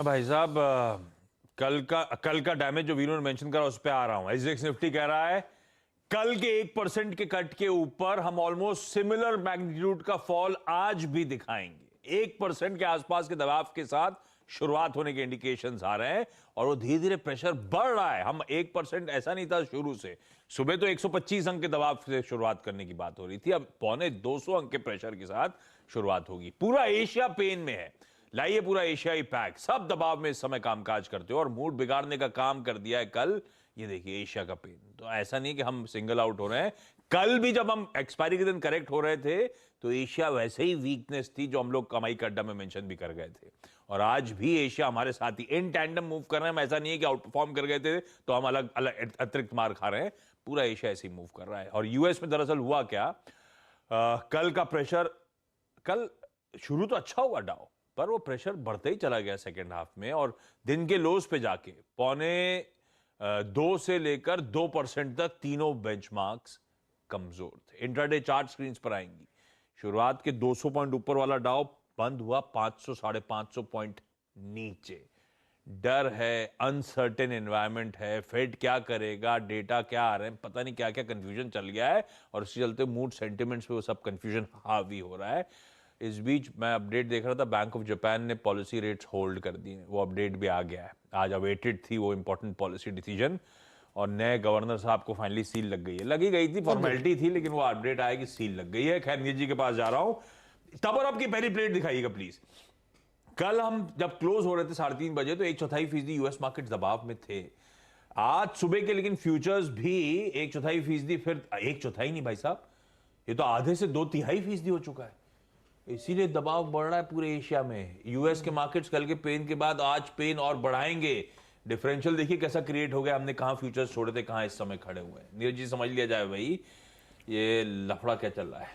भाई साहब कल का डैमेज जो वीरू ने मेंशन करा उस पे आ रहा हूं। एसजीएक्स निफ्टी कह रहा है कल के 1% के कट के ऊपर हम ऑलमोस्ट सिमिलर मैग्नीट्यूड का फॉल आज भी दिखाएंगे। 1% के आसपास के दबाव के साथ शुरुआत होने के इंडिकेशंस आ रहे हैं और वो धीरे धीरे प्रेशर बढ़ रहा है। हम 1% ऐसा नहीं था शुरू से। सुबह तो 125 अंक के दबाव से शुरुआत करने की बात हो रही थी, अब पौने 200 अंक के प्रेशर के साथ शुरुआत होगी। पूरा एशिया पेन में है। लाइए पूरा एशियाई पैक, सब दबाव में इस समय कामकाज करते हो और मूड बिगाड़ने का काम कर दिया है कल। ये देखिए एशिया का पेन। तो ऐसा नहीं कि हम सिंगल आउट हो रहे हैं। कल भी जब हम एक्सपायरी के दिन करेक्ट हो रहे थे तो एशिया वैसे ही वीकनेस थी जो हम लोग कमाई का अड्डा में मेंशन भी कर गए थे। और आज भी एशिया हमारे साथ ही इन टैंडम मूव कर रहे हैं। हम ऐसा नहीं है कि आउट परफॉर्म कर गए थे तो हम अलग अलग अतिरिक्त मार खा रहे हैं। पूरा एशिया ऐसे ही मूव कर रहा है। और यूएस में दरअसल हुआ क्या, कल का प्रेशर, कल शुरू तो अच्छा हुआ डाउ, पर वो प्रेशर बढ़ते ही चला गया सेकेंड हाफ में और दिन के लोज पे जाके पौने 2 से लेकर 2% तक तीनों बेंचमार्क्स कमजोर थे। इंट्राडे चार्ट स्क्रीन पर आएंगी। शुरुआत के 200 पॉइंट ऊपर वाला डाउ बंद हुआ 500 550 पॉइंट नीचे। डर है, अनसर्टेन एनवायरनमेंट है, फेड क्या करेगा, डेटा क्या आ रहे हैं, पता नहीं क्या क्या कंफ्यूजन चल गया है और इसके चलते मूड सेंटिमेंट्स पे वो सब कंफ्यूजन हावी हो रहा है। इस बीच मैं अपडेट देख रहा था, बैंक ऑफ जापान ने पॉलिसी रेट्स होल्ड कर दिए। वो अपडेट भी आ गया है। आज अवेटेड थी वो इंपॉर्टेंट पॉलिसी डिसीजन और नए गवर्नर साहब को फाइनली सील लग गई है। लगी गई थी, फॉर्मेलिटी थी, लेकिन वो अपडेट आया कि सील लग गई है। खैर नीरज जी के पास जा रहा हूं। तब और अब की पहली प्लेट दिखाइएगा प्लीज। कल हम जब क्लोज हो रहे थे 3:30 बजे तो 1/4% यूएस मार्केट दबाव में थे। आज सुबह के लेकिन फ्यूचर्स भी 1/4%, फिर 1/4 नहीं भाई साहब, ये तो आधे से 2/3% हो चुका है। इसीलिए दबाव बढ़ रहा है पूरे एशिया में। यूएस के मार्केट्स कल के पेन के बाद आज पेन और बढ़ाएंगे। डिफरेंशियल देखिए कैसा क्रिएट हो गया। हमने कहां फ्यूचर्स छोड़े थे, कहां इस समय खड़े हुए हैं। नीरज जी समझ लिया जाए भाई ये लफड़ा क्या चल रहा है।